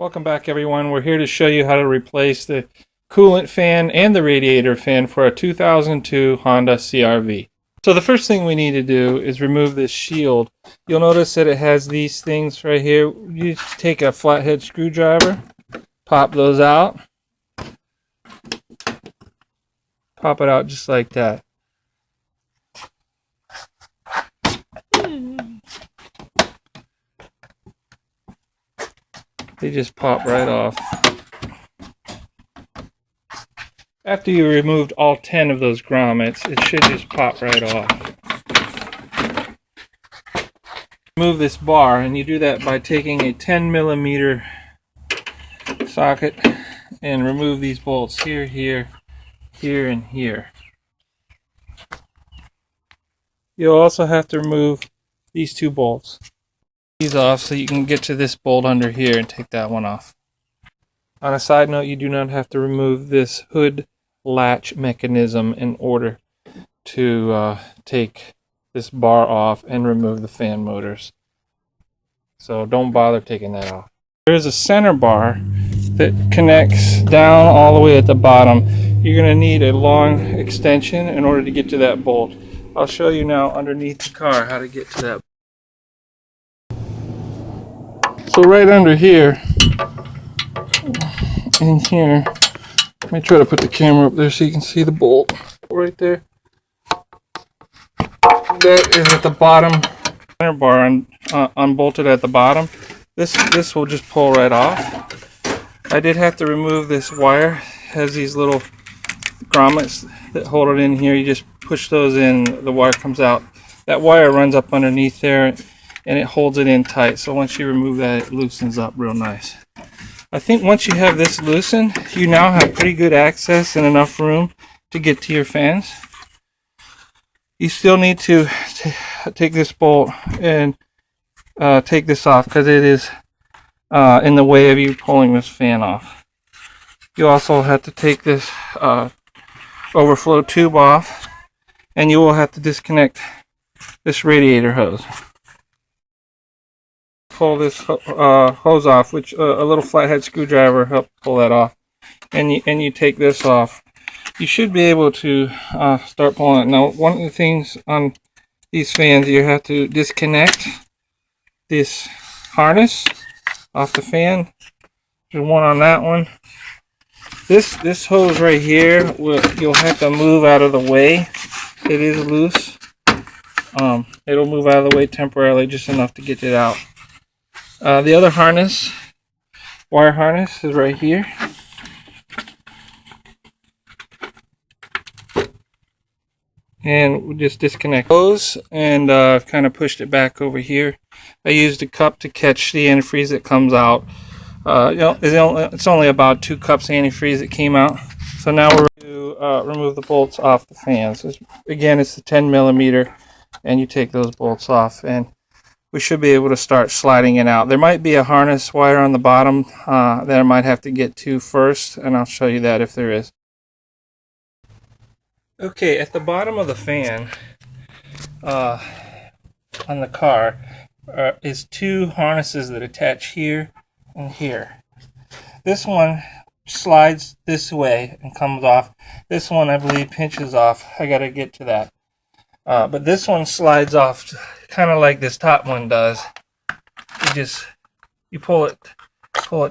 Welcome back, everyone. We're here to show you how to replace the coolant fan and the radiator fan for a 2002 Honda CRV. So the first thing we need to do is remove this shield. You'll notice that it has these things right here. You just take a flathead screwdriver, pop those out, pop it out just like that. They just pop right off. After you removed all 10 of those grommets, it should just pop right off. Remove this bar, and you do that by taking a 10mm socket and remove these bolts here, here, here, and here. You'll also have to remove these two bolts. These off so you can get to this bolt under here and take that one off. On a side note, you do not have to remove this hood latch mechanism in order to take this bar off and remove the fan motors. So don't bother taking that off. There's a center bar that connects down all the way at the bottom. You're going to need a long extension in order to get to that bolt. I'll show you now underneath the car how to get to that. So right under here, in here, let me try to put the camera up there so you can see the bolt right there. That is at the bottom, center bar unbolted at the bottom. This will just pull right off. I did have to remove this wire. It has these little grommets that hold it in here. You just push those in, the wire comes out. That wire runs up underneath there and it holds it in tight. So once you remove that, it loosens up real nice. I think once you have this loosened, you now have pretty good access and enough room to get to your fans. You still need to take this bolt and take this off because it is in the way of you pulling this fan off. You also have to take this overflow tube off, and you will have to disconnect this radiator hose. Pull this hose off, which a little flathead screwdriver helps pull that off, and you take this off. You should be able to start pulling it. Now, one of the things on these fans, you have to disconnect this harness off the fan. There's one on that one. This hose right here, you'll have to move out of the way. It is loose. It'll move out of the way temporarily, just enough to get it out. The other harness, wire harness, is right here. And we'll just disconnect those, and I've kind of pushed it back over here. I used a cup to catch the antifreeze that comes out. It's only about 2 cups of antifreeze that came out. So now we're ready to remove the bolts off the fans. Again, it's the 10mm, and you take those bolts off, and we should be able to start sliding it out. There might be a harness wire on the bottom that I might have to get to first, and I'll show you that if there is. Okay, at the bottom of the fan on the car is 2 harnesses that attach here and here. This one slides this way and comes off. This one, I believe, pinches off. I gotta get to that. But this one slides off kind of like this top one does. You pull it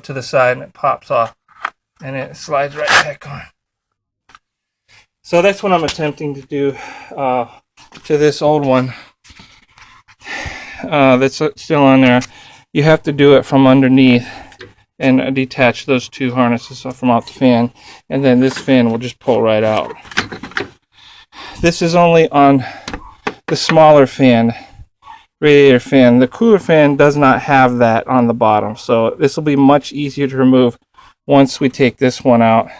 to the side and it pops off, and it slides right back on. So that's what I'm attempting to do to this old one that's still on there. You have to do it from underneath and detach those 2 harnesses from off the fan, and then this fan will just pull right out. This is only on the smaller fan, radiator fan. The cooler fan does not have that on the bottom, so this will be much easier to remove once we take this one out.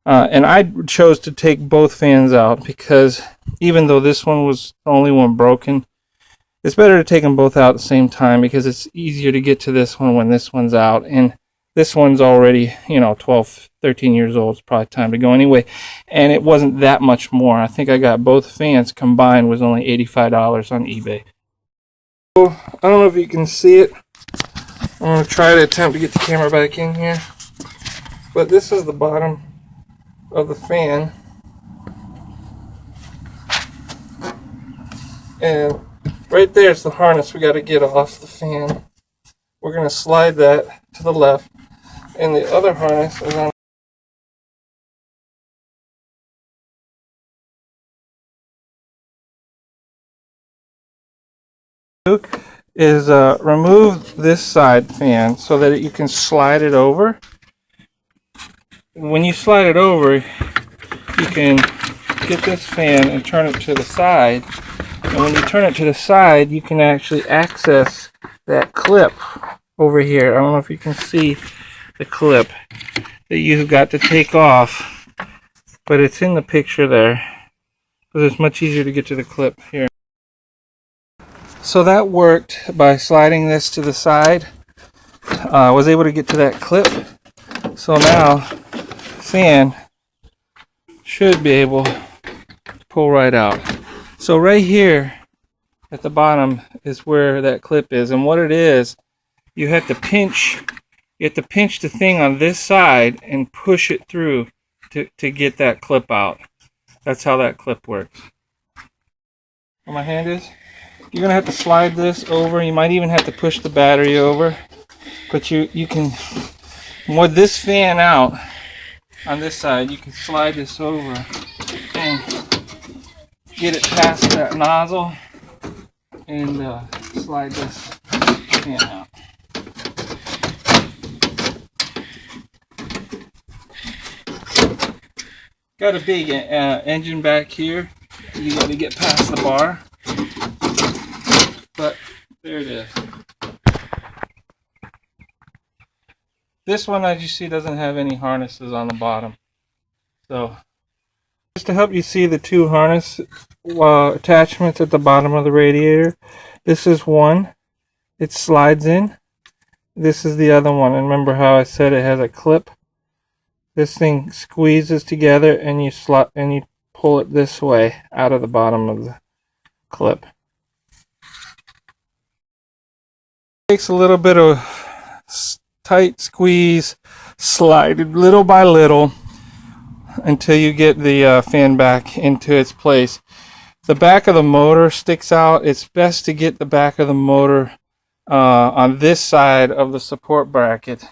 And I chose to take both fans out because even though this one was the only one broken, it's better to take them both out at the same time because it's easier to get to this one when this one's out. And this one's already, 12, 13 years old. It's probably time to go anyway. And it wasn't that much more. I think I got both fans combined was only $85 on eBay. So, I don't know if you can see it. I'm going to try to attempt to get the camera back in here. But this is the bottom of the fan. And right there is the harness we got to get off the fan. We're going to slide that to the left. And the other harness is on. Is remove this side fan so that you can slide it over. When you slide it over, you can get this fan and turn it to the side. And when you turn it to the side, you can actually access that clip over here. I don't know if you can see the clip that you've got to take off, but it's in the picture there. But it's much easier to get to the clip here. So that worked by sliding this to the side. I was able to get to that clip. So now the fan should be able to pull right out. So right here at the bottom is where that clip is. And what it is, you have to pinch the thing on this side and push it through to get that clip out. That's how that clip works. Where my hand is? You're going to have to slide this over. You might even have to push the battery over. But you can, with this fan out on this side, you can slide this over and get it past that nozzle and slide this fan out. Got a big engine back here. You got to get past the bar. But there it is. This one, as you see, doesn't have any harnesses on the bottom. So, just to help you see the two harness attachments at the bottom of the radiator, this is one. It slides in. This is the other one. And remember how I said it has a clip? This thing squeezes together, and you pull it this way out of the bottom of the clip. Takes a little bit of tight squeeze, slide it little by little until you get the fan back into its place. The back of the motor sticks out. It's best to get the back of the motor on this side of the support bracket,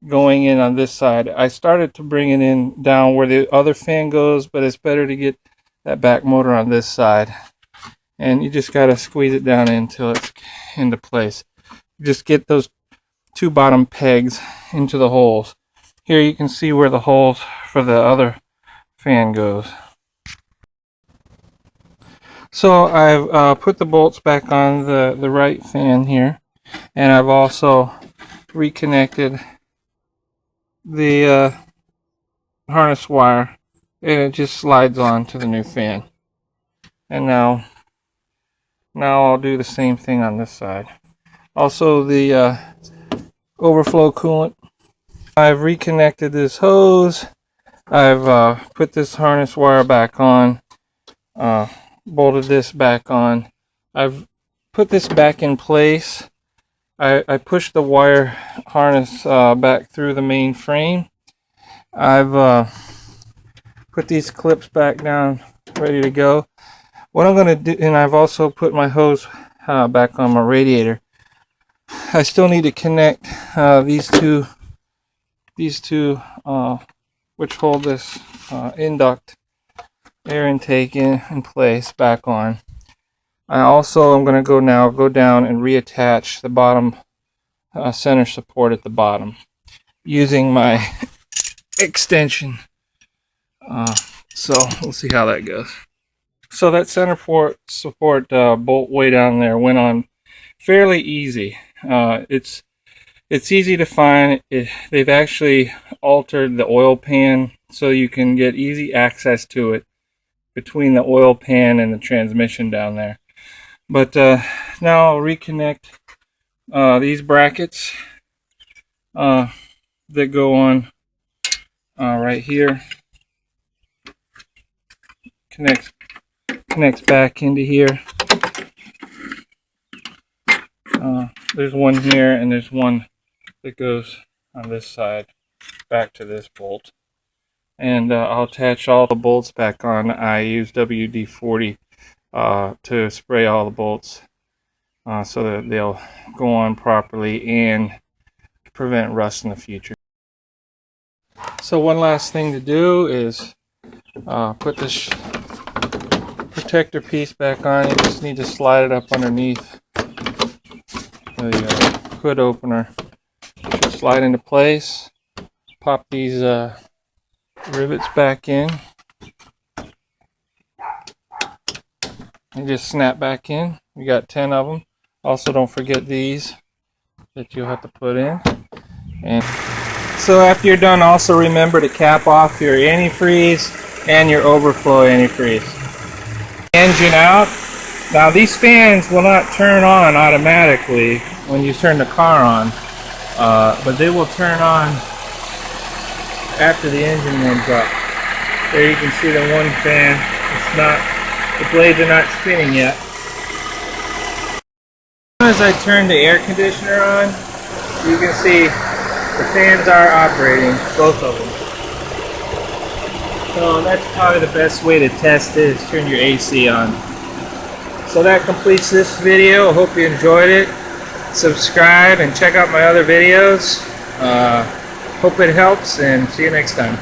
going in on this side. I started to bring it in down where the other fan goes, but it's better to get that back motor on this side. And you just got to squeeze it down until it's into place. Just get those two bottom pegs into the holes. Here you can see where the holes for the other fan goes. So I've put the bolts back on the right fan here, and I've also reconnected the harness wire, and it just slides on to the new fan. And now I'll do the same thing on this side. Also, the overflow coolant. I've reconnected this hose. I've put this harness wire back on, bolted this back on. I've put this back in place. I pushed the wire harness back through the main frame. I've put these clips back down, ready to go. What I'm going to do, and I've also put my hose back on my radiator. I still need to connect these two which hold this induct air intake in place back on. I also am going to go down and reattach the bottom center support at the bottom using my extension. So we'll see how that goes. So that center support bolt way down there went on fairly easy. It's easy to find. They've actually altered the oil pan so you can get easy access to it between the oil pan and the transmission down there. But now I'll reconnect these brackets that go on right here. Connects back into here. There's one here, and there's one that goes on this side back to this bolt. And I'll attach all the bolts back on. I use WD-40 to spray all the bolts so that they'll go on properly and prevent rust in the future. So one last thing to do is put this protector piece back on. You just need to slide it up underneath the hood opener. Should slide into place. Pop these rivets back in and just snap back in. We got 10 of them. Also, don't forget these that you'll have to put in. And so after you're done, also remember to cap off your antifreeze and your overflow antifreeze. Engine out. Now these fans will not turn on automatically when you turn the car on, but they will turn on after the engine warms up. There you can see the one fan. It's not, the blades are not spinning yet. As I turn the air conditioner on, you can see the fans are operating, both of them. So that's probably the best way to test it, is turn your AC on. So that completes this video. I hope you enjoyed it. Subscribe and check out my other videos. Hope it helps, and see you next time.